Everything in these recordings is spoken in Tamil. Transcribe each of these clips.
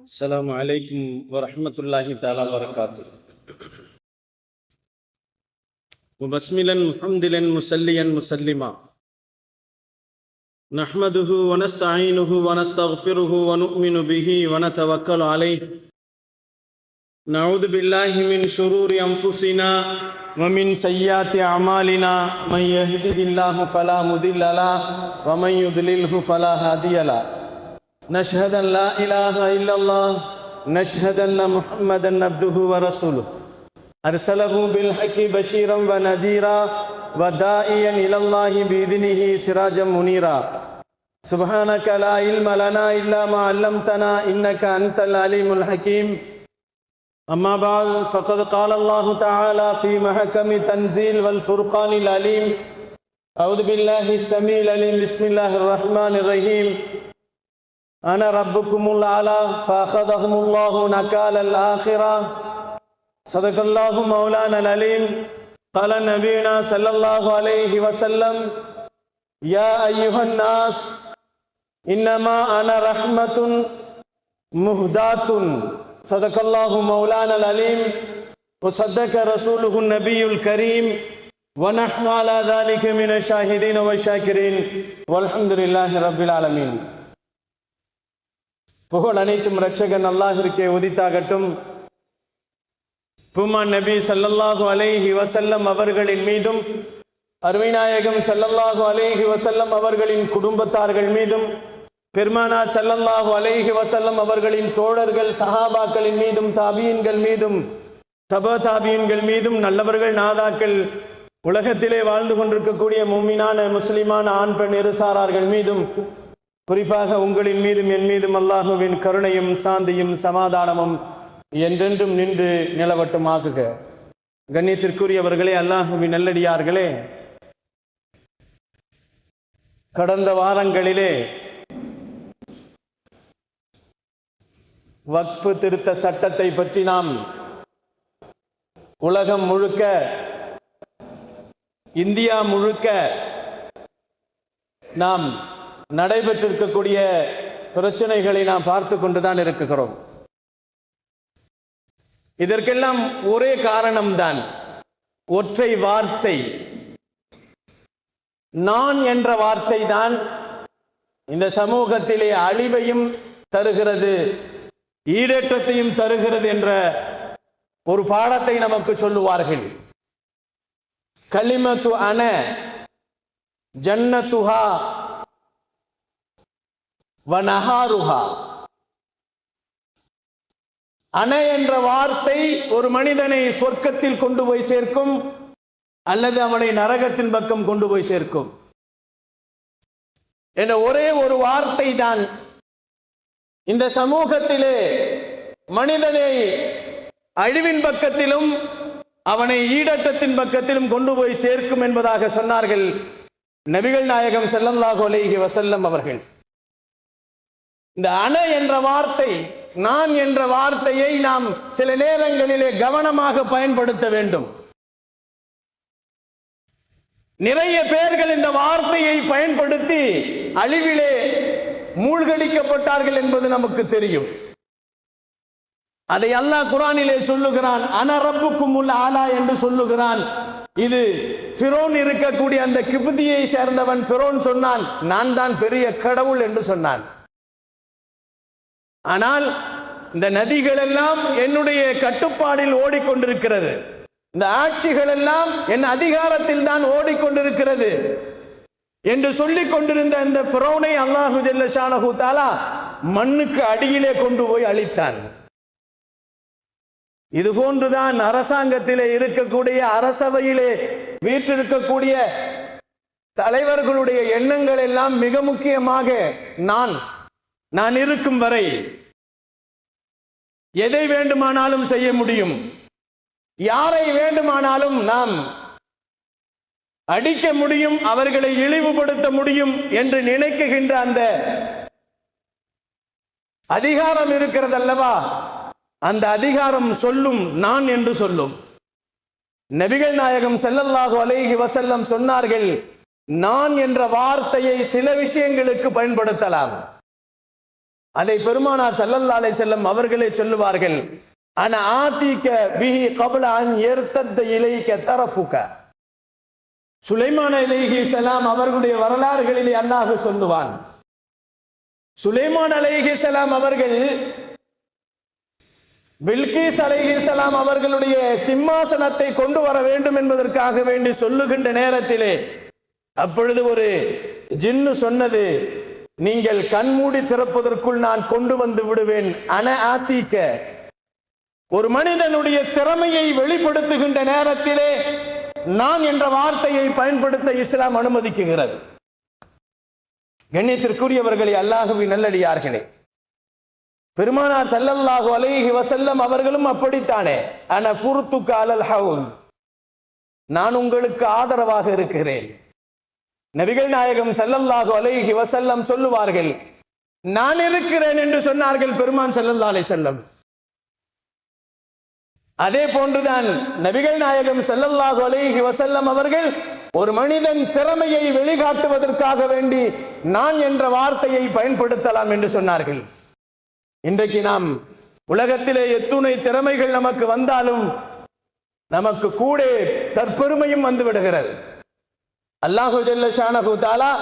السلام عليكم ورحمة الله تعالى وبركاته. وبسملا محمدلا مسليا مسلما نحمده ونستعينه ونستغفره ونؤمن به ونتوكل عليه. نعوذ بالله من شرور أنفسنا ومن سيئات أعمالنا. من يهده الله فلا مضل له ومن يضلله فلا هادي له. نشهد أن لا إله إلا الله نشهد أن محمدا عبده ورسوله أرسله بالحق بشيرا ونذيرا وداعيا إلى الله بإذنه سراجا منيرا. سبحانك لا علم لنا إلا ما علمتنا إنك أنت العليم الحكيم. أما بعد فقد قال الله تعالى في محكم تنزيل والفرقان العليم. أعوذ بالله السميع العليم. بسم الله الرحمن الرحيم. أنا ربكم الأعلى فأخذهم الله نكال الآخرة. صدق الله مولانا العليم. قال نبينا صلى الله عليه وسلم: يا أيها الناس إنما أنا رحمة مهداة. صدق الله مولانا العليم وصدق رسوله النبي الكريم ونحن على ذلك من الشاهدين والشاكرين والحمد لله رب العالمين. புகழ் அனைத்தும் இரட்சகன் அல்லாஹ்விற்கே உரித்தாகட்டும். பூமான் நபி ஸல்லல்லாஹு அலைஹி வஸல்லம் அவர்களின் மீதும் அருமைநாயகம் ஸல்லல்லாஹு அலைஹி வஸல்லம் அவர்களின் குடும்பத்தார்கள் மீதும் பெருமானார் ஸல்லல்லாஹு அலைஹி வஸல்லம் அவர்களின் தோழர்கள் சஹாபாக்களின் மீதும் தாபியீன்கள் மீதும் தபா தாபியீன்கள் மீதும் நல்லவர்கள் நாதாக்கள் உலகத்திலே வாழ்ந்து கொண்டிருக்கக்கூடிய முஃமினான முஸ்லிமான ஆண் பெண் இருசாரார்கள் மீதும் குறிப்பாக உங்களின் மீதும் என் மீதும் அல்லாஹுவின் கருணையும் சாந்தியும் சமாதானமும் என்றென்றும் நின்று நிலவட்டுமாகுக. கண்ணியத்திற்குரியவர்களே, அல்லாஹுவின் நல்லடியார்களே, கடந்த வாரங்களிலே வக்ஃப் திருத்த சட்டத்தை பற்றி நாம் உலகம் முழுக்க, இந்தியா முழுக்க நாம் நடைபெற்றிருக்கக்கூடிய பிரச்சனைகளை நாம் பார்த்து கொண்டுதான் இருக்கிறோம். இதற்கெல்லாம் ஒரே காரணம்தான், ஒற்றை வார்த்தை. நான் என்ற வார்த்தை தான் இந்த சமூகத்திலே அழிவையும் தருகிறது, ஈடேற்றத்தையும் தருகிறது என்ற ஒரு பாடத்தை நமக்கு சொல்லுவார்கள். கலிமத்து அன ஜன்னத்துஹா வனஹாருஹா. அன என்ற வார்த்தை ஒரு மனிதனை சொர்க்கத்தில் கொண்டு போய் சேர்க்கும் அல்லது அவனை நரகத்தின் பக்கம் கொண்டு போய் சேர்க்கும் என்ற ஒரே ஒரு வார்த்தை தான் இந்த சமூகத்திலே மனிதனை அழிவின் பக்கத்திலும் அவனை ஈடற்றத்தின் பக்கத்திலும் கொண்டு போய் சேர்க்கும் என்பதாக சொன்னார்கள் நபிகள் நாயகம் ஸல்லல்லாஹு அலைஹி வஸல்லம் அவர்கள். இந்த அன என்ற வார்த்தை, நான் என்ற வார்த்தையை நாம் சில நேரங்களிலே கவனமாக பயன்படுத்த வேண்டும். நிறைய பேர்கள் இந்த வார்த்தையை பயன்படுத்தி அழிவிலே மூழ்கடிக்கப்பட்டார்கள் என்பது நமக்கு தெரியும். அதை அல்லாஹ் குர்ஆனிலே சொல்லுகிறான், அன ரப்புக்குமுல் ஆலா என்று சொல்லுகிறான். இது ஃபிரௌன் இருக்கக்கூடிய அந்த கிப்தியை சேர்ந்தவன் ஃபிரௌன் சொன்னான், நான் தான் பெரிய கடவுள் என்று சொன்னான். ஆனால் இந்த நதிகள் எல்லாம் என்னுடைய கட்டுப்பாடில் ஓடிக்கொண்டிருக்கிறது, இந்த ஆட்சிகள் எல்லாம் என் அதிகாரத்தில் தான் ஓடிக்கொண்டிருக்கிறது என்று சொல்லிக் கொண்டிருந்த இந்த ஃபிரௌனை அல்லாஹு ஜல்ல ஷானஹு தஆலா மண்ணுக்கு அடியிலே கொண்டு போய் அழித்தான். இது போன்றுதான் அரசாங்கத்திலே இருக்கக்கூடிய, அரசவையிலே வீற்றிருக்கக்கூடிய தலைவர்களுடைய எண்ணங்கள் எல்லாம் மிக முக்கியமாக நான் இருக்கும் வரை எதை வேண்டுமானாலும் செய்ய முடியும், யாரை வேண்டுமானாலும் நாம் அடிக்க முடியும், அவர்களை இழிவுபடுத்த முடியும் என்று நினைக்குகின்ற அந்த அதிகாரம் இருக்கிறது அல்லவா, அந்த அதிகாரம் சொல்லும் நான் என்று சொல்லும். நபிகள் நாயகம் ஸல்லல்லாஹு அலைஹி வஸல்லம் சொன்னார்கள், நான் என்ற வார்த்தையை சில விஷயங்களுக்கு பயன்படுத்தலாம், அதை பெருமானார் ஸல்லல்லாஹு அலைஹி வஸல்லம் அவர்களே சொல்லுவார்கள், அன ஆதீக பிஹி கப்ல அன் யர்தத்த இலைக தரஃபுக. சுலைமான் அலைஹிஸ்ஸலாம் அவர்களுடைய வரலாறுகளிலே அல்லாஹ் சொல்லுவான், சுலைமான் அலைஹிஸ்ஸலாம் அவர்கள் பில்கீஸ் அலைஹிஸ்ஸலாம் அவர்களுடைய சிம்மாசனத்தை கொண்டு வர வேண்டும் என்பதற்காக வேண்டி சொல்லுகின்ற நேரத்திலே அப்பொழுது ஒரு ஜின்னு சொன்னது, நீங்கள் கண்மூடி திறப்பதற்குள் நான் கொண்டு வந்து விடுவேன். அன ஆத்தீக்க. ஒரு மனிதனுடைய திறமையை வெளிப்படுத்துகின்ற நேரத்திலே நான் என்ற வார்த்தையை பயன்படுத்த இஸ்லாம் அனுமதிக்குகிறது. கண்ணியத்திற்குரியவர்களே, அல்லாஹ்வின் நல்லடியார்களே, பெருமானார் ஸல்லல்லாஹு அலைஹி வஸல்லம் அவர்களும் அப்படித்தானே, அன ஃபுர்துக அலல் ஹவுல், நான் உங்களுக்கு ஆதரவாக இருக்கிறேன். நபிகள் நாயகம் ஸல்லல்லாஹு அலைஹி வஸல்லம் சொல்லுவார்கள், நான் இருக்கிறேன் என்று சொன்னார்கள் பெருமான் ஸல்லல்லாஹு அலைஹி வஸல்லம். அதே போன்றுதான் நபிகள் நாயகம் ஸல்லல்லாஹு அலைஹி வஸல்லம் அவர்கள் ஒரு மனிதன் திறமையை வெளிக்காட்டுவதற்காக வேண்டி நான் என்ற வார்த்தையை பயன்படுத்தலாம் என்று சொன்னார்கள். இன்றைக்கு நாம் உலகத்திலே எத்துணை திறமைகள் நமக்கு வந்தாலும் நமக்கு கூட தற்பெருமையும் வந்து விடுகிறது. அல்லாஹு ஜல்ல ஷானஹு தஆலா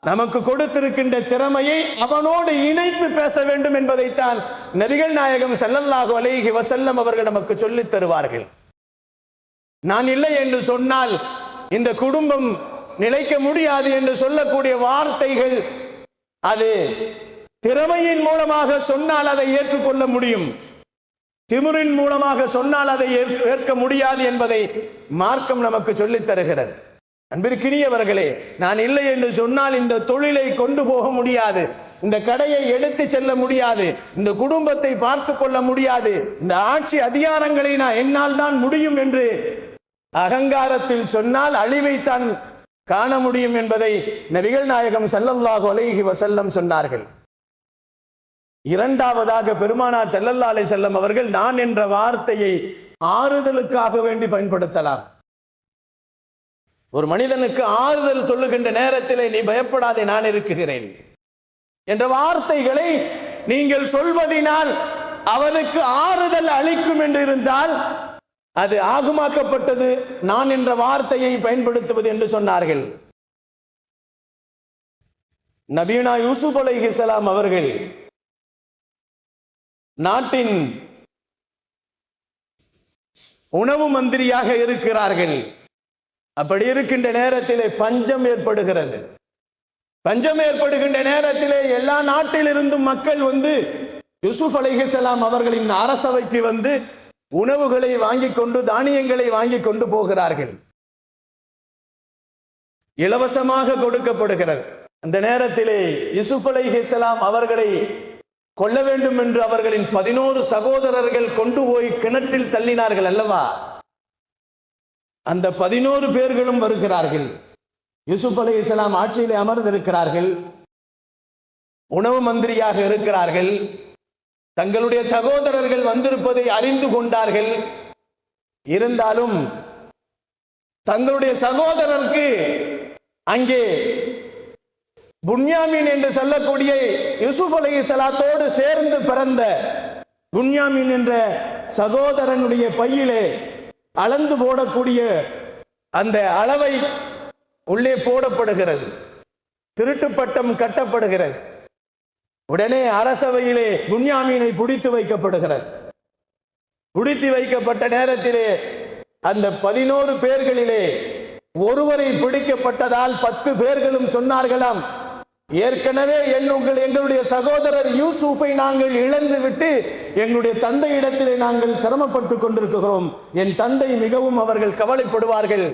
நமக்கு கொடுத்திருக்கின்ற திறமையை அவனோடு இணைத்து பேச வேண்டும் என்பதைத்தான் நபிகள் நாயகம் ஸல்லல்லாஹு அலைஹி வஸல்லம் அவர்கள் நமக்கு சொல்லித் தருவார்கள். நான் இல்லை என்று சொன்னால் இந்த குடும்பம் நிலைக்க முடியாது என்று சொல்லக்கூடிய வார்த்தைகள், அது திறமையின் மூலமாக சொன்னால் அதை ஏற்றுக்கொள்ள முடியும், திமிரின் மூலமாக சொன்னால் அதை ஏற்க முடியாது என்பதை மார்க்கம் நமக்கு சொல்லித் தருகிறது. அன்பிற்கினியவர்களே, நான் இல்லை என்று சொன்னால் இந்த தொழிலை கொண்டு போக முடியாது, இந்த கடையை எடுத்து செல்ல முடியாது, இந்த குடும்பத்தை பார்த்து கொள்ள முடியாது, இந்த ஆட்சி அதிகாரங்களை நான் என்னால் தான் முடியும் என்று அகங்காரத்தில் சொன்னால் அழிவைத்தான் காண முடியும் என்பதை நபிகள் நாயகம் ஸல்லல்லாஹு அலைஹி வஸல்லம் சொன்னார்கள். இரண்டாவதாக பெருமானார் ஸல்லல்லாஹு அலைஹி வஸல்லம் அவர்கள் நான் என்ற வார்த்தையை ஆறுதலுக்காக வேண்டி பயன்படுத்தலாம். ஒரு மனிதனுக்கு ஆறுதல் சொல்லுகின்ற நேரத்திலே நீ பயப்படாதே, நான் இருக்கிறேன் என்ற வார்த்தைகளை நீங்கள் சொல்வதினால் அவனுக்கு ஆறுதல் அளிக்கும் என்று இருந்தால் அது ஆகுமாக்கப்பட்டது நான் என்ற வார்த்தையை பயன்படுத்துவது என்று சொன்னார்கள். நபியுனா யூசுப் அலைஹிஸ்ஸலாம் அவர்கள் நாட்டின் உணவு மந்திரியாக இருக்கிறார்கள். அப்படி இருக்கின்ற நேரத்திலே பஞ்சம் ஏற்படுகிறது. பஞ்சம் ஏற்படுகின்ற நேரத்திலே எல்லா நாட்டிலிருந்தும் மக்கள் வந்து யூசுப் அலைஹிஸ்ஸலாம் அவர்களின் அரசவைக்கு வந்து உணவுகளை வாங்கிக் கொண்டு தானியங்களை வாங்கிக் கொண்டு போகிறார்கள். இலவசமாக கொடுக்கப்படுகிறது. அந்த நேரத்திலே யூசுப் அலைஹிஸ்ஸலாம் அவர்களை கொல்ல வேண்டும் என்று அவர்களின் 11 சகோதரர்கள் கொண்டு போய் கிணற்றில் தள்ளினார்கள் அல்லவா? அந்த 11 பேர்களும் வருகிறார்கள். யூசுப் அலைஹிஸ்ஸலாம் ஆட்சியிலே அமர்ந்திருக்கிறார்கள், உணவு மந்திரியாக இருக்கிறார்கள். தங்களுடைய சகோதரர்கள் வந்திருப்பதை அறிந்து கொண்டார்கள். இருந்தாலும் தங்களுடைய சகோதரருக்கு அங்கே புன்யாமின் என்று சொல்லக்கூடிய யூசுப் அலைஹிஸ்ஸலாத்தோடு சேர்ந்து பிறந்த புன்யாமின் என்ற சகோதரனுடைய பையிலே அளந்து போடக்கூடிய அந்த அளவை உள்ளே போடப்படுகிறது. திருட்டு பட்டம் கட்டப்படுகிறது. உடனே அரசவையிலே புன்யாமீனை பிடித்து வைக்கப்படுகிறது. பிடித்து வைக்கப்பட்ட நேரத்திலே அந்த 11 பேர்களிலே ஒருவரை பிடிக்கப்பட்டதால் 10 பேர்களும் சொன்னார்களாம், ஏற்கனவே எங்களுடைய சகோதரர் யூசுஃபை நாங்கள் இழந்து விட்டு எங்களுடைய தந்தை இடத்திலே நாங்கள் சிரமப்பட்டு கொண்டிருக்கிறோம். என் தந்தை மிகவும் அவர்கள் கவலைப்படுவார்கள்,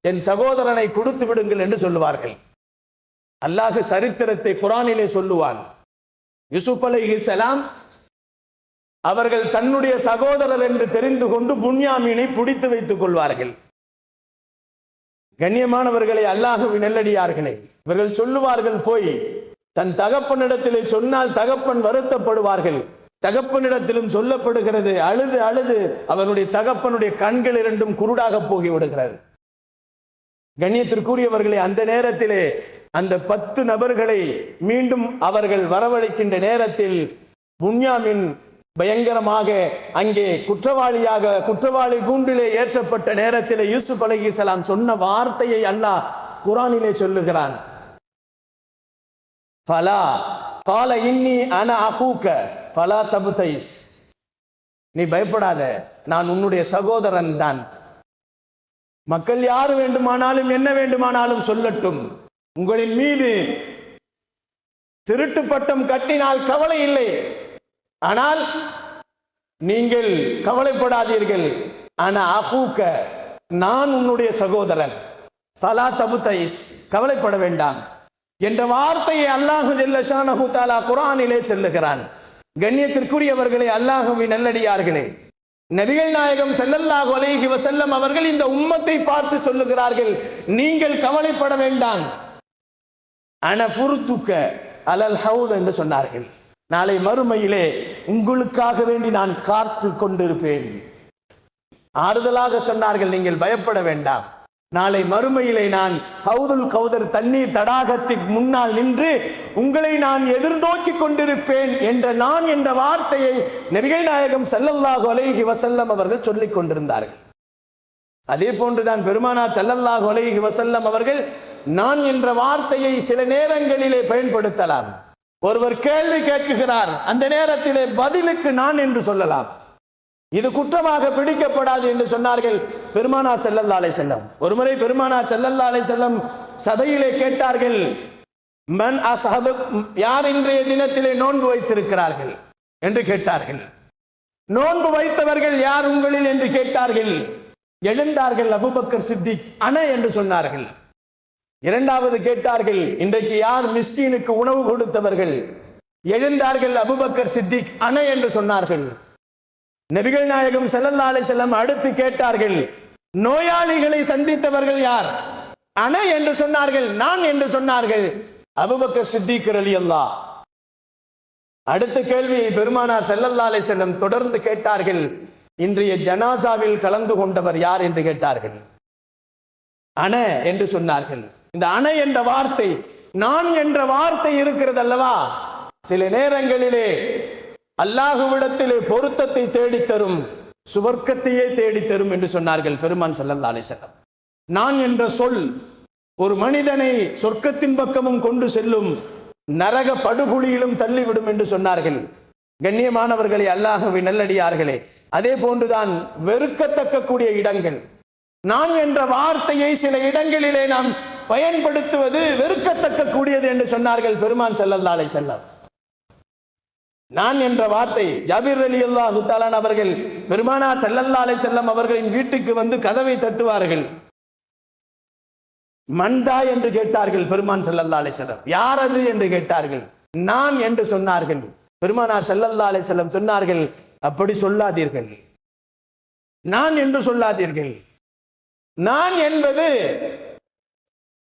என் சகோதரனை கொடுத்து விடுங்கள் என்று சொல்லுவார்கள். அல்லாஹ் சரித்திரத்தை குர்ஆனிலே சொல்லுவான். யூசுப் அலைஹிஸ்ஸலாம் அவர்கள் தன்னுடைய சகோதரர் என்று தெரிந்து கொண்டு புன்யாமீனை பிடித்து வைத்துக் கொள்வார்கள். கண்ணியமானவர்களே, அல்லாஹ்வின் நல்லடியார்களே, இவர்கள் சொல்லுவார்கள், போய் தன் தகப்பனிடத்திலே சொன்னால் தகப்பன் வருத்தப்படுவார்கள். தகப்பனிடத்திலும் சொல்லப்படுகிறது, அழுது அழுது அவனுடைய தகப்பனுடைய கண்கள் இரண்டும் குருடாக போகி விடுகிறது. கண்ணியத்திற்குரியவர்களே, அந்த நேரத்திலே அந்த 10 நபர்களை மீண்டும் அவர்கள் வரவழைக்கின்ற நேரத்தில் புன்யாமின் பயங்கரமாக அங்கே குற்றவாளி கூண்டிலே ஏற்றப்பட்ட நேரத்தில் யூசுப் அலைஹிஸ்ஸலாம் சொன்ன வார்த்தையை அல்லாஹ் குர்ஆனிலே சொல்லுகிறான். ஃபலா கால இன்னி அன அஹூக ஃபலா தப்தைஸ், நீ பயப்படாத, நான் உன்னுடைய சகோதரன் தான். மக்கள் யார் வேண்டுமானாலும் என்ன வேண்டுமானாலும் சொல்லட்டும், உங்களின் மீது திருட்டு பட்டம் கட்டினால் கவலை இல்லை, ஆனால் நீங்கள் கவலைப்படாதீர்கள். ஆனா அஹூக, நான் உன்னுடைய சகோதரன். ஃபலா தப்தைஸ், கவலைப்பட வேண்டாம் என்ற வார்த்தையை அல்லாஹ் ஜல்ல ஷானஹு தஆலா குர்ஆனிலே சொல்லுகிறான். கண்ணியத்திற்குரியவர்களே, அல்லாஹ்வின் நல்லடியார்களே, நபிகள் நாயகம் ஸல்லல்லாஹு அலைஹி வஸல்லம் அவர்கள் இந்த உம்மத்தை பார்த்து சொல்லுகிறார்கள், நீங்கள் கவலைப்பட வேண்டாம். அன ஃபுர்துக அலல் ஹவுத் என்று சொன்னார்கள். நாளை மறுமையிலே உங்களுக்காக வேண்டி நான் காத்து கொண்டிருப்பேன். ஆறுதலாக சொன்னார்கள், நீங்கள் பயப்பட வேண்டாம், நாளை மறுமையிலே நான் ஹவுதுல் கௌதர் தண்ணீர் தடாகத்திற்கு முன்னால் நின்று உங்களை நான் எதிர்நோக்கி கொண்டிருப்பேன் என்ற நான் என்ற வார்த்தையை நபிகள் நாயகம் ஸல்லல்லாஹு அலைஹி வஸல்லம் அவர்கள் சொல்லிக் கொண்டிருந்தார்கள். அதே போன்றுதான் பெருமானார் ஸல்லல்லாஹு அலைஹி வஸல்லம் அவர்கள் நான் என்ற வார்த்தையை சில நேரங்களிலே பயன்படுத்தலாம். ஒருவர் கேள்வி கேட்கிறார், அந்த நேரத்திலே பதிலுக்கு நான் என்று சொல்லலாம். இது குற்றமாக பிடிக்கப்படாது என்று சொன்னார்கள் பெருமானார் ஸல்லல்லாஹு அலைஹி வஸல்லம். ஒருமுறை பெருமானார் ஸல்லல்லாஹு அலைஹி வஸல்லம் சபையிலே கேட்டார்கள், மன் அஸ்ஹபு, யார் இன்றைய தினத்திலே நோன்பு வைத்திருக்கிறார்கள் என்று கேட்டார்கள். நோன்பு வைத்தவர்கள் யார் உங்களில் என்று கேட்டார்கள். எழுந்தார்கள் அபூபக்கர் சித்திக் அன என்று சொன்னார்கள். இரண்டாவது கேட்டார்கள், இன்றைக்கு யார் மிஸ்கீனுக்கு உணவு கொடுத்தவர்கள்? எழுந்தார்கள் அபூபக்கர் சித்திக் அன என்று சொன்னார்கள். நபிகள் நாயகம் ஸல்லல்லாஹு அலைஹி வஸல்லம் அடுத்து கேட்டார்கள், நோயாளிகளை சந்தித்தவர்கள் யார்? அன என்று சொன்னார்கள். நான் என்று சொன்னார்கள் அபூபக்கர் சித்திக் ரலியல்லாஹ். அடுத்த கேள்வியை பெருமானார் ஸல்லல்லாஹு அலைஹி வஸல்லம் தொடர்ந்து கேட்டார்கள், இன்றைய ஜனாசாவில் கலந்து கொண்டவர் யார் என்று கேட்டார்கள். அன என்று சொன்னார்கள். இந்த அன என்ற வார்த்தை, நான் என்ற வார்த்தை இருக்கிறது அல்லவா, சில நேரங்களிலே அல்லாஹ்விடத்திலே பொருத்தத்தை தேடித்தரும், சுவர்க்கத்தையே தேடித்தரும் என்று சொன்னார்கள் பெருமான் ஸல்லல்லாஹு அலைஹி வஸல்லம். நான் என்ற சொல் ஒரு மனிதனை சொர்க்கத்தின் பக்கமும் கொண்டு செல்லும், நரக படுகுழியிலும் தள்ளிவிடும் என்று சொன்னார்கள். கண்ணியமானவர்களே, அல்லாஹ்வின் நல்லடியார்களே, அதே போன்றுதான் வெறுக்கத்தக்க கூடிய இடங்கள். நான் என்ற வார்த்தையை சில இடங்களிலே நாம் பயன்படுத்துவது வெறுக்கத்தக்க கூடியது என்று சொன்னார்கள் பெருமான் ஸல்லல்லாஹு அலைஹி வஸல்லம். நான் என்ற வார்த்தை, ஜாபிர் ரலியல்லாஹு தஆலா அவர்கள் பெருமானார் ஸல்லல்லாஹு அலைஹி வஸல்லம் அவர்களின் வீட்டுக்கு வந்து கதவை தட்டுவார்கள். மன்தா என்று கேட்டார்கள் பெருமான் ஸல்லல்லாஹு அலைஹி வஸல்லம். யார் அது என்று கேட்டார்கள். நான் என்று சொன்னார்கள். பெருமானார் ஸல்லல்லாஹு அலைஹி வஸல்லம் சொன்னார்கள், அப்படி சொல்லாதீர்கள், நான் என்று சொல்லாதீர்கள். நான் என்பது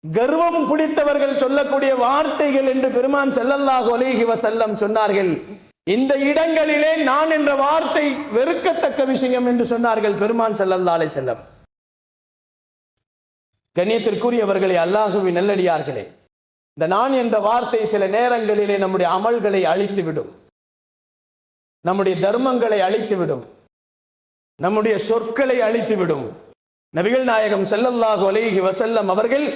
கர்வம் பிடித்தவர்கள் சொல்லக்கூடிய வார்த்தைகள் என்று பெருமான் ஸல்லல்லாஹு அலைஹி வஸல்லம் சொன்னார்கள். இந்த இடங்களிலே நான் என்ற வார்த்தை வெறுக்கத்தக்க விஷயம் என்று சொன்னார்கள் பெருமான் ஸல்லல்லாஹு அலைஹி வஸல்லம். கண்ணியத்திற்குரியவர்களே, அல்லாஹ்வின் நல்லடியார்களே, இந்த நான் என்ற வார்த்தை சில நேரங்களிலே நம்முடைய அமல்களை அழித்துவிடும், நம்முடைய தர்மங்களை அழித்துவிடும், நம்முடைய சொற்களை அழித்துவிடும். நபிகள் நாயகம் ஸல்லல்லாஹு அலைஹி வஸல்லம் அவர்கள்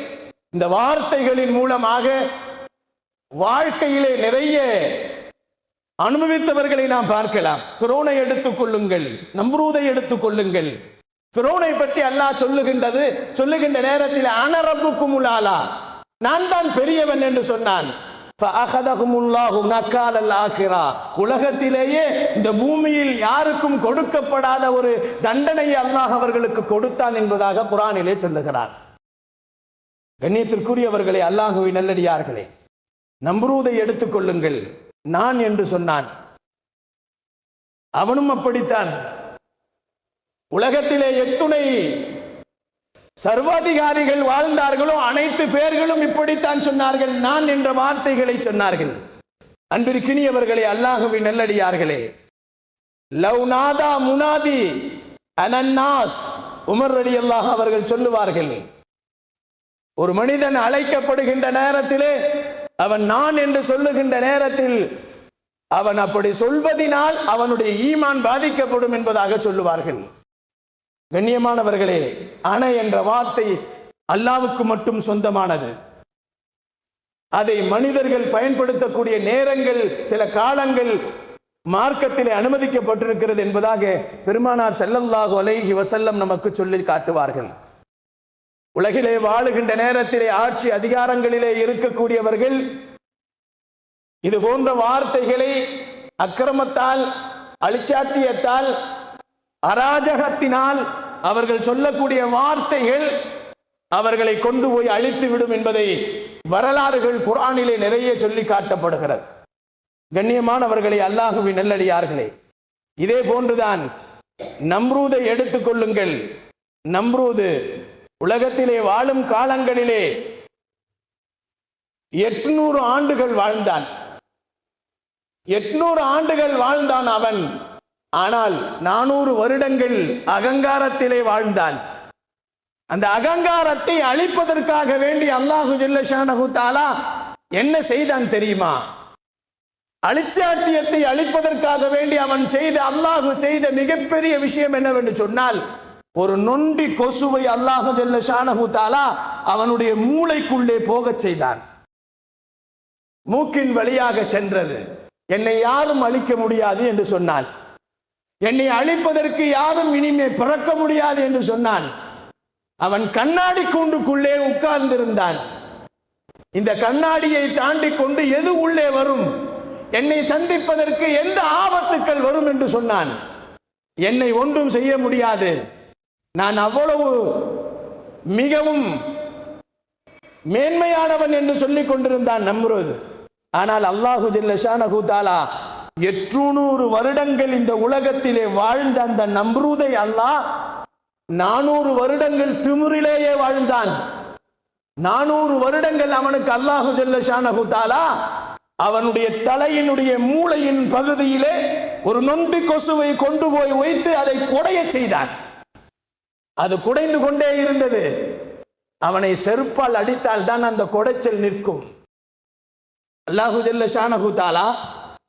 இந்த வார்த்தைகளின் மூலமாக வாழ்க்கையிலே நிறைய அனுபவித்தவர்களை நாம் பார்க்கலாம். ஃபிரௌனை எடுத்துக் கொள்ளுங்கள், நம்ரூதை எடுத்துக் கொள்ளுங்கள். ஃபிரௌனை பற்றி அல்லாஹ் சொல்லுகின்ற நேரத்தில் அன ரப்புக்குமுல் ஆலா, நான் தான் பெரியவன் என்று சொன்னான். உலகத்திலேயே இந்த பூமியில் யாருக்கும் கொடுக்கப்படாத ஒரு தண்டனையை அல்லாஹ் அவர்களுக்கு கொடுத்தான் என்பதாக குர்ஆனிலே சொல்லுகிறார். கண்ணியத்திற்குரியவர்களே, அல்லாஹ்வின் நல்லடியார்களே, நம்ரூதை எடுத்துக் கொள்ளுங்கள். நான் என்று சொன்னான், அவனும் அப்படித்தான். உலகத்திலே எத்துணை சர்வாதிகாரிகள் வாழ்ந்தார்களோ அனைத்து பேர்களும் இப்படித்தான் சொன்னார்கள், நான் என்ற வார்த்தைகளை சொன்னார்கள். அன்பிற்கினியவர்களே, அல்லாஹ்வின் நல்லடியார்களே, லவ் நாதா முனாதி அனன்னாஸ், உமர் ரலியல்லாஹு அவர்கள் சொல்லுவார்கள், ஒரு மனிதன் அழைக்கப்படுகின்ற நேரத்திலே அவன் நான் என்று சொல்லுகின்ற நேரத்தில் அவன் அப்படி சொல்வதினால் அவனுடைய ஈமான் பாதிக்கப்படும் என்பதாக சொல்லுவார்கள். கண்ணியமானவர்களே, அன என்ற வார்த்தை அல்லாஹ்வுக்கு மட்டும் சொந்தமானது. அதை மனிதர்கள் பயன்படுத்தக்கூடிய நேரங்கள், சில காலங்கள் மார்க்கத்திலே அனுமதிக்கப்பட்டிருக்கிறது என்பதாக பெருமானார் ஸல்லல்லாஹு அலைஹி வஸல்லம் நமக்கு சொல்லி காட்டுவார்கள். உலகிலே வாழுகின்ற நேரத்திலே ஆட்சி அதிகாரங்களிலே இருக்கக்கூடியவர்கள் இது போன்ற வார்த்தைகளை அக்கிரமத்தால், அழிச்சாட்டியத்தால், அராஜகத்தினால் அவர்கள் சொல்லக்கூடிய வார்த்தைகள் அவர்களை கொண்டு போய் அழித்து விடும் என்பதை வரலாறுகள் குர்ஆனிலே நிறைய சொல்லி காட்டப்படுகிறது. கண்ணியமானவர்களே, அல்லாஹ்வின் நல்லடியார்களே, இதே போன்றுதான் நம்ரூதை எடுத்துக்கொள்ளுங்கள். நம்ரூது உலகத்திலே வாழும் காலங்களிலே 800 ஆண்டுகள் வாழ்ந்தான். 800 ஆண்டுகள் வாழ்ந்தான் அவன். ஆனால் 400 வருடங்கள் அகங்காரத்திலே வாழ்ந்தான். அந்த அகங்காரத்தை அழிப்பதற்காக வேண்டி அல்லாஹு ஜல்ல ஷானஹு தஆலா என்ன செய்தான் தெரியுமா? அழிச்சாட்டியத்தை அழிப்பதற்காக வேண்டி அவன் செய்த, அல்லாஹு செய்த மிகப்பெரிய விஷயம் என்னவென்று சொன்னால், ஒரு நொண்டி கொசுவை அல்லாஹு ஜல்ல ஷானஹு தஆலா அவனுடைய மூளைக்குள்ளே போகச் செய்தான். மூக்கின் வழியாக சென்றது. என்னை யாரும் அழிக்க முடியாது என்று சொன்னான். என்னை அழிப்பதற்கு யாரும் இனிமே பிறக்க முடியாது என்று சொன்னான். அவன் கண்ணாடி கூண்டுக்குள்ளே உட்கார்ந்திருந்தான். இந்த கண்ணாடியை தாண்டி கொண்டு எது உள்ளே வரும், என்னை சந்திப்பதற்கு எந்த ஆபத்துக்கள் வரும் என்று சொன்னான். என்னை ஒன்றும் செய்ய முடியாது, நான் அவ்வளவு மிகவும் மேன்மையானவன் என்று சொல்லிக் கொண்டிருந்தான் நம்ரூத். ஆனால் அல்லாஹு ஜல்ல ஷானஹு தஆலா 800 வருடங்கள் இந்த உலகத்திலே வாழ்ந்த அந்த நம்ரூதை அல்லாஹ் 400 வருடங்கள் திமிரிலேயே வாழ்ந்தான். 400 வருடங்கள் அவனுக்கு அல்லாஹு ஜல்ல ஷானஹு தஆலா அவனுடைய தலையினுடைய மூளையின் பகுதியிலே ஒரு நொண்டி கொசுவை கொண்டு போய் வைத்து அதை குடைய செய்தான். அது குடைந்து கொண்டே இருந்தது. அவனை செருப்பால் அடித்தால் தான் அந்த குடைச்சல் நிற்கும். அல்லாஹு ஜல்ல ஷானஹு தஆலா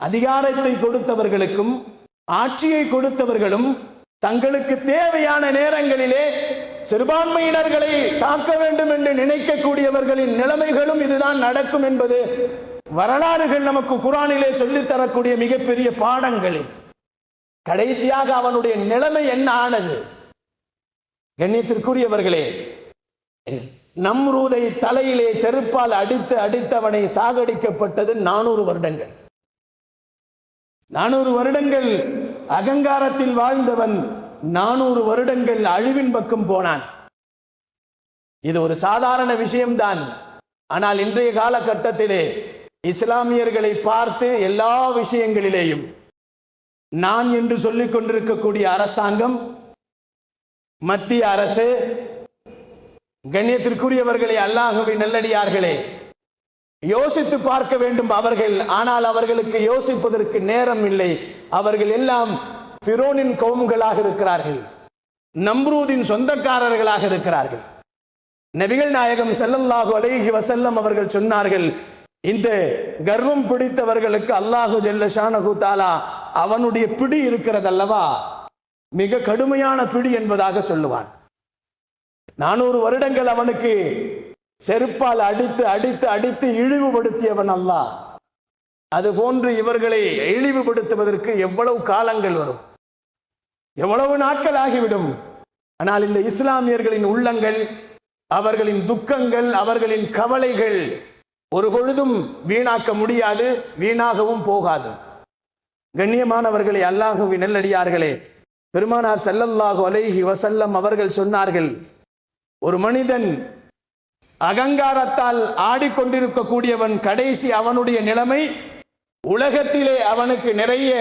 அதிகாரத்தை கொடுத்தவர்களுக்கும் ஆட்சியை கொடுத்தவர்களும் தங்களுக்கு தேவையான நேரங்களிலே சிறுபான்மையினர்களை தாக்க வேண்டும் என்று நினைக்கக்கூடியவர்களின் நிலைமைகளும் இதுதான் நடக்கும் என்பது வரலாறுகள் நமக்கு குர்ஆனிலே சொல்லித் தரக்கூடிய மிகப்பெரிய பாடங்கள். கடைசியாக அவனுடைய நிலைமை என்ன ஆனது? கண்ணியத்திற்குரியவர்களே, நம்ரூதை தலையிலே செருப்பால் அடித்து அடித்தவனை சாகடிக்கப்பட்டது 400 வருடங்கள். 400 வருடங்கள் அகங்காரத்தில் வாழ்ந்தவன் 400 வருடங்கள் அழிவின் பக்கம் போனான். இது ஒரு சாதாரண விஷயம்தான். ஆனால் இன்றைய காலகட்டத்திலே இஸ்லாமியர்களை பார்த்து எல்லா விஷயங்களிலேயும் நான் என்று சொல்லிக் கொண்டிருக்கக்கூடிய அரசாங்கம், மத்திய அரசு, கண்ணியத்திற்குரியவர்களே, அல்லாஹ்வின் நல்லடியார்களே, யோசித்து பார்க்க வேண்டும் அவர்கள். ஆனால் அவர்களுக்கு யோசிப்பதற்கு நேரம் இல்லை. அவர்கள் எல்லாம் ஃபிரௌனின் கவும்களாக இருக்கிறார்கள், நம்ரூதின் சொந்தக்காரர்களாக இருக்கிறார்கள். நபிகள் நாயகம் ஸல்லல்லாஹு அலைஹி வஸல்லம் அவர்கள் சொன்னார்கள், இந்த கர்வம் பிடித்தவர்களுக்கு அல்லாஹு ஜல்ல ஷானஹு தஆலா அவனுடைய பிடி இருக்கிறது அல்லவா, மிக கடுமையான பிடி என்பதாக சொல்லுவான். 400 வருடங்கள் அவனுக்கு செருப்பால் அடித்து அடித்து அடித்து இழிவுபடுத்தியவன் அல்லாஹ். அது போன்று இவர்களை இழிவுபடுத்துவதற்கு எவ்வளவு காலங்கள் வரும், எவ்வளவு நாட்கள் ஆகிவிடும். ஆனால் இந்த இஸ்லாமியர்களின் உள்ளங்கள், அவர்களின் துக்கங்கள், அவர்களின் கவலைகள் ஒரு பொழுதும் வீணாக்க முடியாது, வீணாகவும் போகாது. கண்ணியமானவர்களே, அல்லாஹ்வின் நல்லடியார்களே, பெருமானார் ஸல்லல்லாஹு அலைஹி வஸல்லம் அவர்கள் சொன்னார்கள், ஒரு மனிதன் அகங்காரத்தால் ஆடிக்கொண்டிருக்கக்கூடியவன் கடைசி அவனுடைய நிலைமை, உலகத்திலே அவனுக்கு நிறைய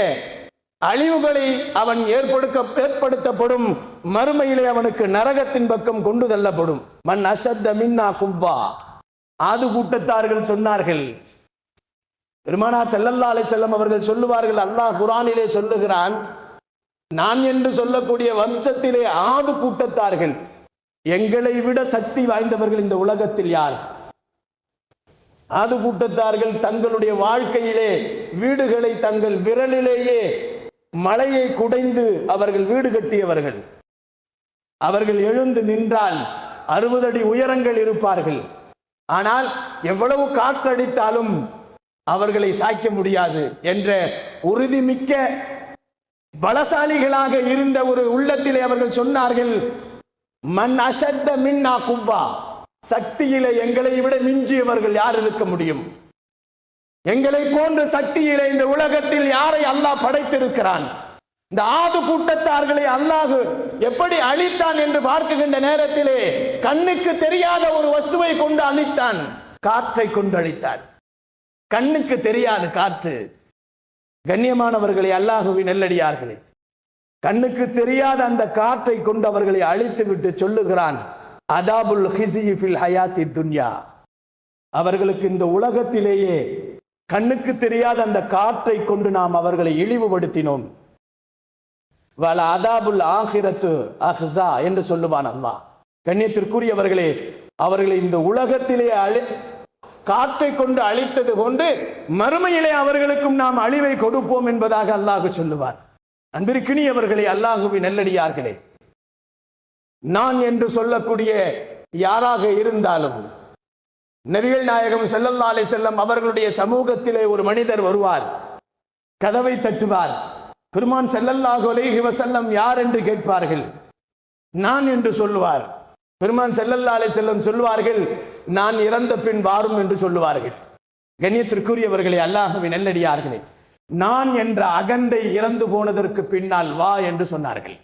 அழிவுகளை அவன் ஏற்படுத்தப்படும், மறுமையிலே அவனுக்கு நரகத்தின் பக்கம் கொண்டு தள்ளப்படும். மன் அஷத்த மின்னா குவ்வா, ஆது கூட்டத்தார்கள் சொன்னார்கள். பெருமானார் ஸல்லல்லாஹு அலைஹி வஸல்லம் அவர்கள் சொல்லுவார்கள், அல்லாஹ் குர்ஆனிலே சொல்லுகிறான், நான் என்று சொல்லக்கூடிய வம்சத்திலே ஆது கூட்டத்தார்கள், எங்களை விட சக்தி வாய்ந்தவர்கள் இந்த உலகத்தில் யார்? ஆது கூட்டத்தார்கள் தங்களுடைய வாழ்க்கையிலே வீடுகளை தங்கள் விரலிலேயே மலையை குடைந்து அவர்கள் வீடு கட்டியவர்கள். அவர்கள் எழுந்து நின்றால் 60 அடி உயரங்கள் இருப்பார்கள். ஆனால் எவ்வளவு காற்றடித்தாலும் அவர்களை சாய்க்க முடியாது என்ற உறுதிமிக்க பலசாலிகளாக இருந்த ஒரு உள்ளத்திலே அவர்கள் சொன்னார்கள், மன் அஷத்த மின்னா குவ்வா, சக்தியிலே எங்களை விட மிஞ்சியவர்கள் யார் இருக்க முடியும்? எங்களை போன்ற சக்தியிலே இந்த உலகத்தில் யாரை அல்லாஹ் படைத்திருக்கிறான்? இந்த ஆது கூட்டத்தார்களை அல்லாஹ் எப்படி அழித்தான் என்று பார்க்கின்ற நேரத்திலே கண்ணுக்கு தெரியாத ஒரு வஸ்துவை கொண்டு அழித்தான். காற்றை கொண்டு அழித்தான். கண்ணுக்கு தெரியாது காற்று. கண்ணியமானவர்களை, அல்லாஹுவின் நல்லடியார்களே, கண்ணுக்கு தெரியாத அந்த காற்றை கொண்டு அவர்களை அழித்து விட்டு சொல்லுகிறான், அதாபுல் ஹிஸி ஃபில் ஹயாத்தி துன்யா. அவர்களுக்கு இந்த உலகத்திலேயே கண்ணுக்கு தெரியாத அந்த காற்றை கொண்டு நாம் அவர்களை இழிவுபடுத்தினோம். வல அதாபுல் ஆகிரத்து அஹ்ஸா என்று சொல்லுவான் அல்லாஹ். கண்ணியத்திற்குரியவர்களே, அவர்களை இந்த உலகத்திலே காற்றை கொண்டு அழித்தது கொண்டு மறுமையிலே அவர்களுக்கும் நாம் அழிவை கொடுப்போம் என்பதாக அல்லாஹ் சொல்லுவார். அன்பிற்கினியவர்களே, அல்லாஹுவின் நல்லடியார்களே, நான் என்று சொல்லக்கூடிய யாராக இருந்தாலும் நபிகள் நாயகம் ஸல்லல்லாஹு அலைஹி வஸல்லம் அவர்களுடைய சமூகத்திலே ஒரு மனிதர் வருவார், கதவை தட்டுவார். பெருமான் ஸல்லல்லாஹு அலைஹி வஸல்லம் யார் என்று கேட்பார்கள். நான் என்று சொல்லுவார். பெருமான் ஸல்லல்லாஹு அலைஹி வஸல்லம் சொல்வார்கள், நான் இறந்த பின் வாரும் என்று சொல்லுவார்கள். கண்ணியத்திற்குரியவர்களே, அல்லாஹ்வின் நல்லடியார்களே, நான் என்ற அகந்தை இறந்து போனதற்கு பின்னால் வா என்று சொன்னார்கள்.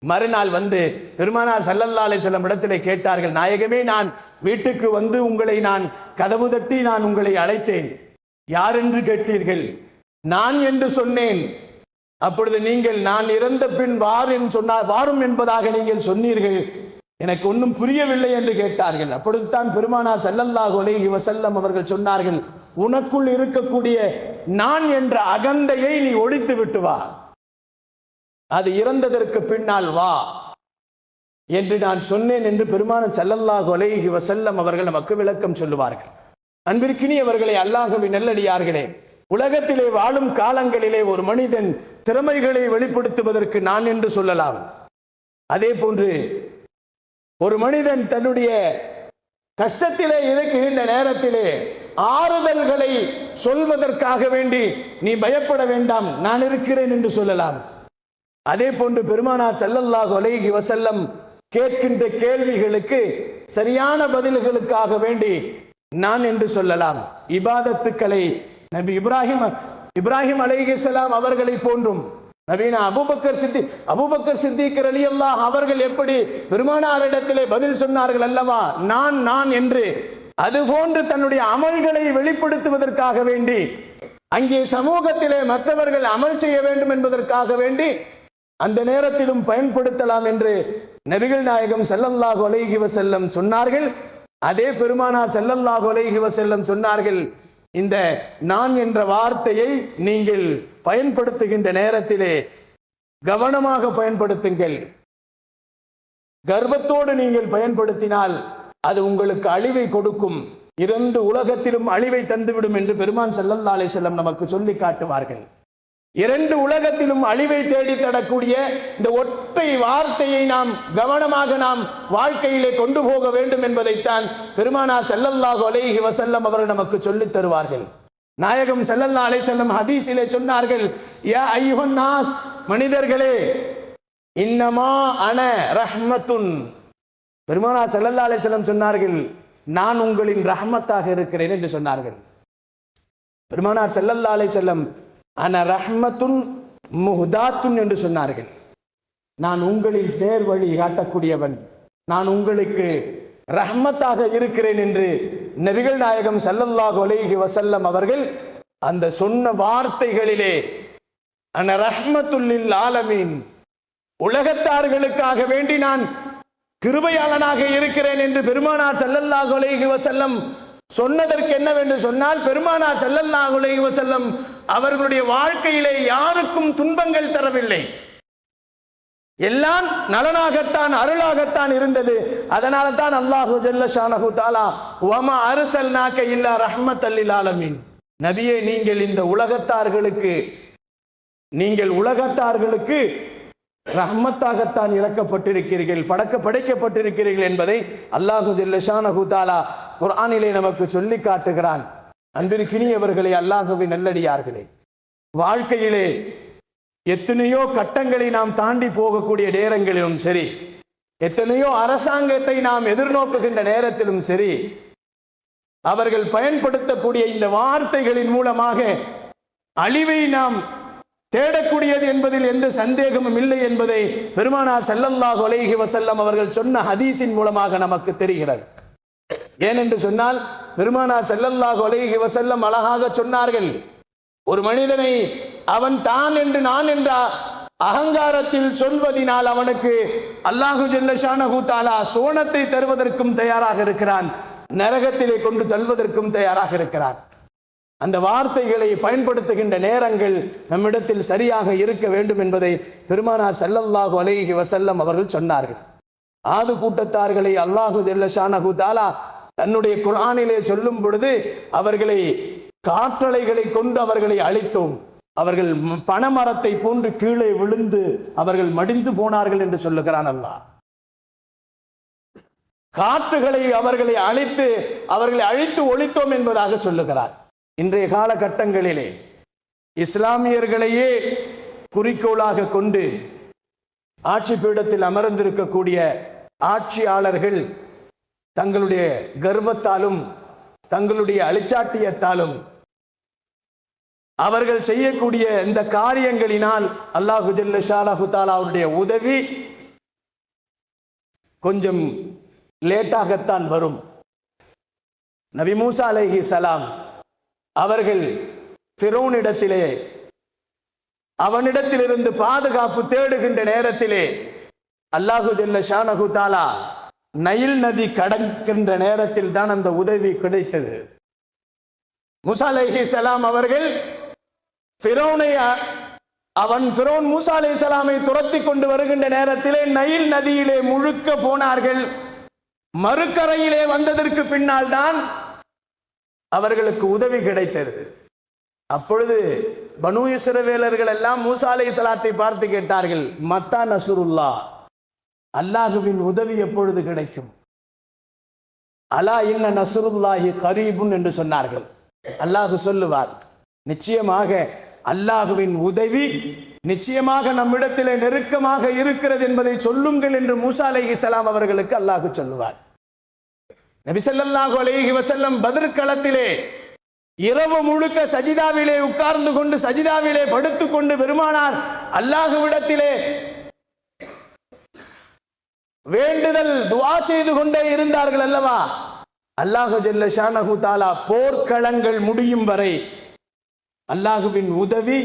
மறுநாள் வந்து பெருமானார் ஸல்லல்லாஹு அலைஹி வஸல்லம் இடத்திலே கேட்டார்கள், நாயகமே, நான் வீட்டுக்கு வந்து உங்களை நான் கதவு தட்டி நான் உங்களை அழைத்தேன், யார் என்று கேட்டீர்கள்? நான் என்று சொன்னேன். அப்பொழுது நீங்கள் நான் இறந்த பின் வாரும் என்பதாக நீங்கள் சொன்னீர்கள், எனக்கு ஒன்றும் புரியவில்லை என்று கேட்டார்கள். அப்பொழுது தான் பெருமானார் ஸல்லல்லாஹு அலைஹி வஸல்லம் அவர்கள் சொன்னார்கள், உனக்குள் இருக்கக்கூடிய நான் என்ற அகந்தையை நீ ஒழித்து விட்டு வா, அது இறந்ததற்கு பின்னால் வா என்று நான் சொன்னேன் என்று பெருமானார் ஸல்லல்லாஹு அலைஹி வஸல்லம் அவர்கள் நமக்கு விளக்கம் சொல்லுவார்கள். அன்பிற்கினியவர்களே, அல்லாஹ்வின் நல்லடியார்களே, உலகத்திலே வாழும் காலங்களிலே ஒரு மனிதன் திறமைகளை வெளிப்படுத்துவதற்கு நான் என்று சொல்லலாம். அதே போன்று ஒரு மனிதன் தன்னுடைய கஷ்டத்திலே இருக்குகின்ற நேரத்திலே ஆறுதல்களை சொல்வதற்காக வேண்டி நீ பயப்பட வேண்டாம், நான் இருக்கிறேன் என்று சொல்லலாம். அதே போன்று பெருமானார் ஸல்லல்லாஹு அலைஹி வஸல்லம் கேட்கின்ற கேள்விகளுக்கு சரியான பதில்களுக்காக வேண்டி நான் என்று சொல்லலாம். இபாதத்துக்களை நபி இப்ராஹிம் அலைஹிஸ்ஸலாம் அவர்களை போன்றும் நபீனா அபூபக்கர் சித்திக் ரலியல்லாஹு அவர்கள் எப்படி பெருமானாரிடத்திலே பதில் சொன்னார்கள் அல்லவா, நான் என்று, அதுபோன்று தன்னுடைய அமல்களை வெளிப்படுத்துவதற்காக வேண்டி அங்கே சமூகத்திலே மற்றவர்கள் அமல் செய்ய வேண்டும் என்பதற்காக வேண்டி அந்த நேரத்திலும் பயன்படுத்தலாம் என்று நபிகள் நாயகம் ஸல்லல்லாஹு அலைஹி வஸல்லம் சொன்னார்கள். அதே பெருமானார் ஸல்லல்லாஹு அலைஹி வஸல்லம் சொன்னார்கள், இந்த நான் என்ற வார்த்தையை நீங்கள் பயன்படுத்துகின்ற நேரத்திலே கவனமாக பயன்படுத்துங்கள். கர்வத்தோடு நீங்கள் பயன்படுத்தினால் அது உங்களுக்கு அழிவை கொடுக்கும், 2 உலகத்திலும் அழிவை தந்துவிடும் என்று பெருமான் ஸல்லல்லாஹு அலைஹி வஸல்லம் நமக்கு சொல்லி காட்டுவார்கள். 2 உலகத்திலும் அழிவை தேடி தரக்கூடிய இந்த ஒற்றை வார்த்தையை நாம் கவனமாக நாம் வாழ்க்கையிலே கொண்டு போக வேண்டும் என்பதைத்தான் பெருமானார் ஸல்லல்லாஹு அலைஹி வஸல்லம் அவர்கள் நமக்கு சொல்லித் தருவார்கள். நாயகம் ஸல்லல்லாஹு அலைஹி வஸல்லம் ஹதீஸிலே சொன்னார்கள், யா அய்யுஹன் நாஸ், மனிதர்களே, இன்னமா அன ரஹ்மத்துன். பெருமானார் ஸல்லல்லாஹு அலைஹி வஸல்லம் சொன்னார்கள், நான் உங்களின் ரஹ்மத்தாக இருக்கிறேன் என்று சொன்னார்கள். பெருமானார் ஸல்லல்லாஹு அலைஹி வஸல்லம் அன ரஹ்மத்துன் முஹ்தாத்துன் என்று சொன்னார்கள். நான் உங்களின் நேர் வழி காட்டக்கூடியவன், நான் உங்களுக்கு ரஹ்மத்தாக இருக்கிறேன் என்று நபிகள் நாயகம் ஸல்லல்லாஹு அலைஹி வஸல்லம் அவர்கள் அந்த சொன்ன வார்த்தைகளிலே அன ரஹ்மத்துல் லில் ஆலமீன், உலகத்தார்களுக்காக வேண்டி நான் கிருபையாளனாக இருக்கிறேன் என்று பெருமானார் ஸல்லல்லாஹு அலைஹி வஸல்லம் சொன்னதற்கு என்னவென்று சொன்னால், பெருமானார் ஸல்லல்லாஹு அலைஹி வஸல்லம் அவர்களுடைய வாழ்க்கையிலே யாருக்கும் துன்பங்கள் தரவில்லை. எல்லாம் நலனாகத்தான் அருளாகத்தான் இருந்தது. அதனால தான் அல்லாஹு ஜல்ல ஷானஹு தஆலா வமா அர்சல்நாக இல்லா ரஹ்மத்தல் லில் ஆலமீன், நபியே நீங்கள் இந்த உலகத்தார்களுக்கு ரஹ்மத்தாகத்தான் இறக்கப்பட்டிருக்கிறீர்கள், படைக்கப்பட்டிருக்கிறீர்கள் என்பதை அல்லாஹு ஜல்ல ஷானஹு தஆலா குர்ஆனிலே நமக்கு சொல்லி காட்டுகிறான். அன்பிற்கினியவர்களே, அல்லாஹ்வின் நல்லடியார்களே, வாழ்க்கையிலே எத்தனையோ கட்டங்களை நாம் தாண்டி போகக்கூடிய நேரங்களிலும் சரி, எத்தனையோ அரசாங்கத்தை நாம் எதிர்நோக்குகின்ற நேரத்திலும் சரி, அவர்கள் பயன்படுத்தக்கூடிய இந்த வார்த்தைகளின் மூலமாக அழிவை நாம் தேடக்கூடியது என்பதில் எந்த சந்தேகமும் இல்லை என்பதை பெருமானார் ஸல்லல்லாஹு அலைஹி வஸல்லம் அவர்கள் சொன்ன ஹதீஸின் மூலமாக நமக்கு தெரிகிறது. ஏனென்று சொன்னால், பெருமானார் ஸல்லல்லாஹு அலைஹி வஸல்லம் அழகாக சொன்னார்கள், ஒரு மனிதனை அவன் தான் என்று நான் என்ற அகங்காரத்தில் சொல்வதினால் அவனுக்கு அல்லாஹு ஜல்ல ஷானஹு தஆலா சோனத்தை தருவதற்கும் தயாராக இருக்கிறான், நரகத்திலே கொண்டு தள்ளுவதற்கும் தயாராக இருக்கிறான். அந்த வார்த்தைகளை பயன்படுத்துகின்ற நேரங்கள் நம்மிடத்தில் சரியாக இருக்க வேண்டும் என்பதை பெருமானார் ஸல்லல்லாஹு அலைஹி வஸல்லம் அவர்கள் சொன்னார்கள். ஆது கூட்டத்தார்களை அல்லாஹு ஜல்ல ஷானஹு தஆலா தன்னுடைய குர்ஆனிலே சொல்லும் பொழுது, அவர்களை காற்றலைகளை கொண்டு அவர்களை அழித்தோம், அவர்கள் பனைமரத்தை போன்று கீழே விழுந்து அவர்கள் மடிந்து போனார்கள் என்று சொல்லுகிறான் அல்லாஹ். காற்றுகளை அவர்களை அழித்து ஒழித்தோம் என்பதாக சொல்லுகிறார். இன்றைய காலகட்டங்களிலே இஸ்லாமியர்களையே குறிக்கோளாக கொண்டு ஆட்சி பீடத்தில் அமர்ந்திருக்கக்கூடிய ஆட்சியாளர்கள் தங்களுடைய கர்வத்தாலும் தங்களுடைய அழிச்சாட்டியத்தாலும் அவர்கள் செய்யக்கூடிய இந்த காரியங்களினால் அல்லாஹு ஜல்ல ஷானஹு தஆலா அவருடைய உதவி கொஞ்சம் லேட்டாகத்தான் வரும். நபி மூசா அலைஹிஸ்ஸலாம் அவர்கள் ஃபிரௌனிடத்திலே அவனிடத்திலிருந்து பாதுகாப்பு தேடுகின்ற நேரத்திலே அல்லாஹு ஜல்ல ஷானஹு தஆலா நைல் நதி கடக்கின்ற நேரத்தில் தான் அந்த உதவி கிடைத்தது. மூசா அலைஹிஸ்ஸலாம் அவர்கள் ஃபிரௌன் மூசா அலைஹிஸ்ஸலாமை துரத்தி கொண்டு வருகின்ற நேரத்திலே நைல் நதியிலே முழுக்க போனார்கள். மறுக்கரையிலே வந்ததற்கு பின்னால் தான் அவர்களுக்கு உதவி கிடைத்தது. அப்பொழுது பனு இஸ்ரவேலர்கள் எல்லாம் மூசா அலைஹிஸ்ஸலாத்தை பார்த்து கேட்டார்கள், மத்தா நஸ்ருல்லாஹ், அல்லாஹ்வின் உதவி எப்பொழுது கிடைக்கும்? அலா இன்ன நஸ்ருல்லாஹி கரீபுன் என்று சொன்னார்கள். அல்லாஹ் சொல்லுவார், நிச்சயமாக அல்லாஹ்வின் உதவி நிச்சயமாக நம்மிடத்திலே நெருக்கமாக இருக்கிறது என்பதை சொல்லுங்கள் என்று மூசா அலைஹிஸ்ஸலாம் அவர்களுக்கு அல்லாஹ் சொல்லுவார். நபி ஸல்லல்லாஹு அலைஹி வஸல்லம் பத்ர் களத்திலே இரவு முழுக்க சஜிதாவிலே உட்கார்ந்து கொண்டு சஜிதாவிலே படுத்துக்கொண்டு பெருமானார் அல்லாஹ்விடத்திலே வேண்டுதல் துஆ செய்து கொண்டே இருந்தார்கள் அல்லவா? அல்லாஹு ஜல்ல ஷானஹு தஆலா போர்க்களங்கள் முடியும் வரை அல்லாஹுவின் உதவி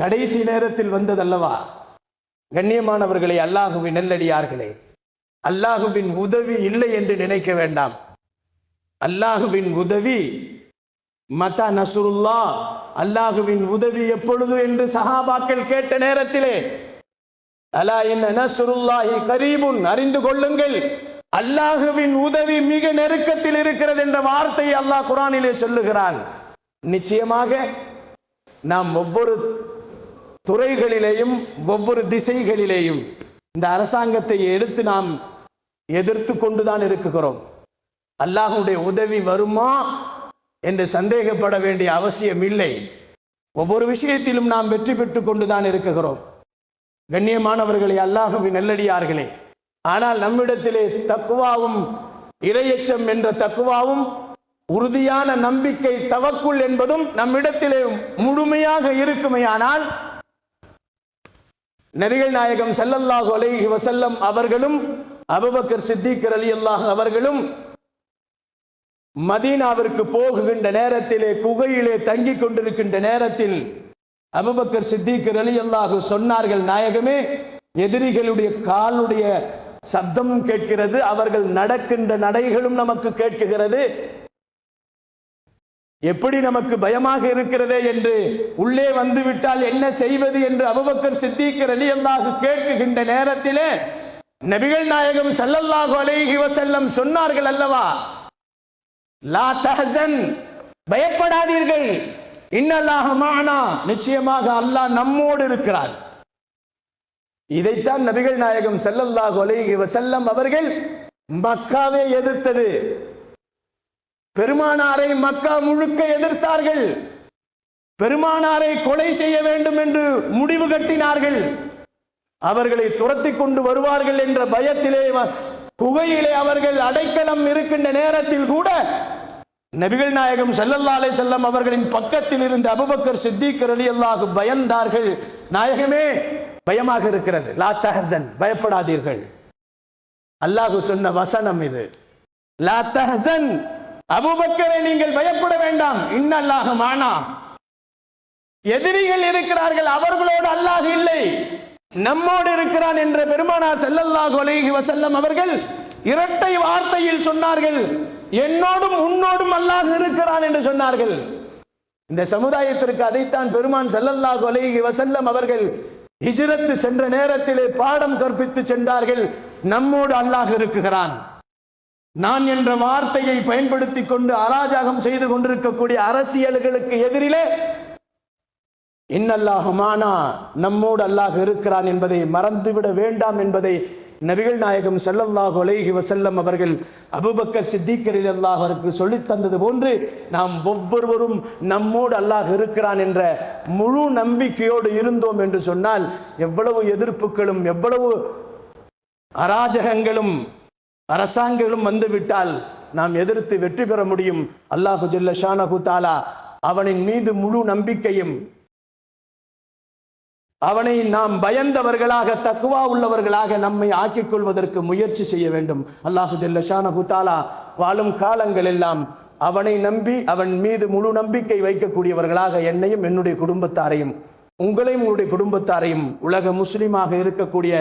கடைசி நேரத்தில் வந்ததல்லவா? கண்ணியமானவர்களே, அல்லாஹுவின் நல்லடியார்களே, அல்லாஹுவின் உதவி இல்லை என்று நினைக்க வேண்டாம். அல்லாஹுவின் உதவி மதா நஸ்ருல்லாஹ், அல்லாஹுவின் உதவி எப்பொழுது என்று சஹாபாக்கள் கேட்ட நேரத்திலே அலா இன்ன நஸ்ருல்லாஹி கரீபுன், அறிந்து கொள்ளுங்கள் அல்லாஹுவின் உதவி மிக நெருக்கத்தில் இருக்கிறது என்ற வார்த்தையை அல்லாஹ் குர்ஆனிலே சொல்லுகிறான். நிச்சயமாக நாம் ஒவ்வொரு துறைகளிலேயும் ஒவ்வொரு திசைகளிலேயும் இந்த அரசாங்கத்தை எடுத்து நாம் எதிர்த்து கொண்டுதான் இருக்கிறோம். அல்லாஹ்வுடைய உதவி வருமா என்று சந்தேகப்பட வேண்டிய அவசியம் இல்லை. ஒவ்வொரு விஷயத்திலும் நாம் வெற்றி பெற்றுக் கொண்டுதான் இருக்கிறோம். கண்ணியமானவர்களே, அல்லாஹ்வின் நல்லடியார்களே, ஆனால் நம்மிடத்திலே தக்வாவும் இறையச்சம் என்ற தக்வாவும் உறுதியான நம்பிக்கை தவக்குல் என்பதும் நம்மிடத்திலே முழுமையாக இருக்குமையானால் நபிகள் நாயகம் ஸல்லல்லாஹு அலைஹி வஸல்லம் அவர்களும் அபூபக்கர் சித்திக் ரலியல்லாஹு அவர்களும் மதீனாவிற்கு போகுகின்ற நேரத்திலே குகையிலே தங்கிக் கொண்டிருக்கின்ற நேரத்தில் அபூபக்கர் சித்திக் ரலியல்லாஹு சொன்னார்கள், நாயகமே, எதிரிகளுடைய காலுடைய சப்தம் கேட்கிறது, அவர்கள் நடக்கின்ற நடைகளும் நமக்கு கேட்கிறது. எப்படி நமக்கு பயமாக இருக்கிறதே என்று, உள்ளே வந்துவிட்டால் என்ன செய்வது என்று அபூபக்கர் சித்திக் ரலியல்லாஹு கேட்கின்ற நேரத்திலே நபிகள் நாயகம் ஸல்லல்லாஹு அலைஹி வஸல்லம் சொன்னார்கள் அல்லவா, லா தஹஸன், பயப்படாதீர்கள், இன்னல்லாஹ மஅனா, நிச்சயமாக அல்லாஹ் நம்மோடு இருக்கிறார். இதைத்தான் நபிகள் நாயகம் ஸல்லல்லாஹு அலைஹி வஸல்லம் அவர்கள் மக்காவை எதிர்த்தது. பெருமானாரை மக்கா முழுக்க எதிர்த்தார்கள். பெருமானாரை கொலை செய்ய வேண்டும் என்று முடிவு கட்டினார்கள். அவர்களை துரத்தி கொண்டு வருவார்கள் என்ற பயத்திலே குகையிலே அவர்கள் அடைக்கலம் இருக்கின்ற நேரத்தில் கூட நபிகள் நாயகம் ஸல்லல்லாஹு அலைஹி வஸல்லம் அவர்களின் பக்கத்தில் இருந்த அபூபக்கர் சித்திக் ரலியல்லாஹு பயந்தார்கள். நாயகமே, பயமாக இருக்கிறது, லா தஹஸன், பயப்படாதீர்கள். அல்லாஹ் சொன்ன வசனம் இது, லா தஹஸன், அபூபக்கரை நீங்கள் பயப்பட வேண்டாம், இன்னல்லாஹ மஅனா. எதிரிகள் இருக்கிறார்கள், அவர்களோடு அல்லாஹ் இல்லை, நம்மோடு இருக்கிறான் என்ற பெருமானார் ஸல்லல்லாஹு அலைஹி வஸல்லம் அவர்கள் இரட்டை வார்த்தையில் சொன்னார்கள். என்னோடும் உன்னோடும் அல்லாஹ் இருக்கிறான் என்று சொன்னார்கள். இந்த சமுதாயத்திற்கு அதைத்தான் பெருமான் ஸல்லல்லாஹு அலைஹி வஸல்லம் அவர்கள் ஹிஜ்ரத் சென்ற நேரத்திலே பாடம் கற்பித்து சென்றார்கள். நம்மோடு அல்லாஹ் இருக்கிறான். நான் என்ற வார்த்தையை பயன்படுத்தி கொண்டு அராஜகம் செய்து கொண்டிருக்கக்கூடிய அரசியல்களுக்கு எதிரிலே இன்னல்லாஹ மஅனா, நம்மோடு அல்லாஹ் இருக்கிறான் என்பதை மறந்துவிட வேண்டாம் என்பதை நபிகள் நாயகம் ஸல்லல்லாஹு அலைஹி வஸல்லம் அவர்கள் அபூபக்கர் சித்திக் ரலியல்லாஹு அன்ஹு சொல்லித் தந்தது போன்று நாம் ஒவ்வொருவரும் நம்மோடு அல்லாஹ் இருக்கிறான் என்ற முழு நம்பிக்கையோடு இருந்தோம் என்று சொன்னால் எவ்வளவு எதிர்ப்புகளும் எவ்வளவு அராஜகங்களும் அரசாங்கங்களும் வந்துவிட்டால் நாம் எதிர்த்து வெற்றி பெற முடியும். அல்லாஹு ஜல்ல ஷானஹு தஆலா அவனின் மீது முழு நம்பிக்கையும், அவனை நாம் பயந்தவர்களாக தக்வா உள்ளவர்களாக நம்மை ஆக்கிக் கொள்வதற்கு முயற்சி செய்ய வேண்டும். அல்லாஹு ஜல்ல ஷானஹு தஆலா வாழும் காலங்கள் எல்லாம் அவனை நம்பி அவன் மீது முழு நம்பிக்கை வைக்கக்கூடியவர்களாக என்னையும் என்னுடைய குடும்பத்தாரையும் உங்களையும் உங்களுடைய குடும்பத்தாரையும் உலக முஸ்லிமாக இருக்கக்கூடிய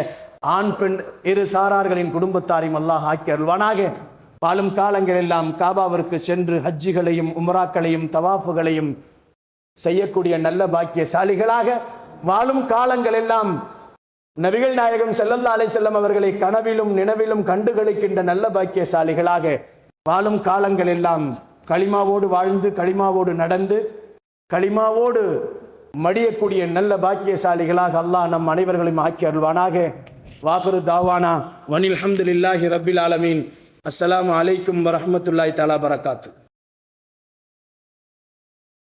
ஆண் பெண் இரு சாரார்களின் குடும்பத்தாரையும் அல்லாஹ் ஆக்கி அருள்வானாக. வாழும் காலங்கள் எல்லாம் காபாவிற்கு சென்று ஹஜ்ஜுகளையும் உம்ராக்களையும் தவாஃபுகளையும் செய்யக்கூடிய நல்ல பாக்கியசாலிகளாக, வாழும் காலங்கள் எல்லாம் நபிகள் நாயகம் ஸல்லல்லாஹு அலைஹி வஸல்லம் அவர்களை கனவிலும் நினைவிலும் கண்டுகளிக்கின்ற நல்ல பாக்கியசாலிகளாக, வாழும் காலங்கள் எல்லாம் களிமாவோடு வாழ்ந்து களிமாவோடு நடந்து களிமாவோடு மடியக்கூடிய நல்ல பாக்கியசாலிகளாக அல்லாஹ் நம் அனைவர்களையும் ஆக்கி அருள்வானாக. வாஃபிரு தாவானா வனில் ஹம்துலில்லாஹி ரப்பில் ஆலமீன். அஸ்ஸலாமு அலைக்கும் வரஹ்மத்துல்லாஹி தஆலா பரகாத்து.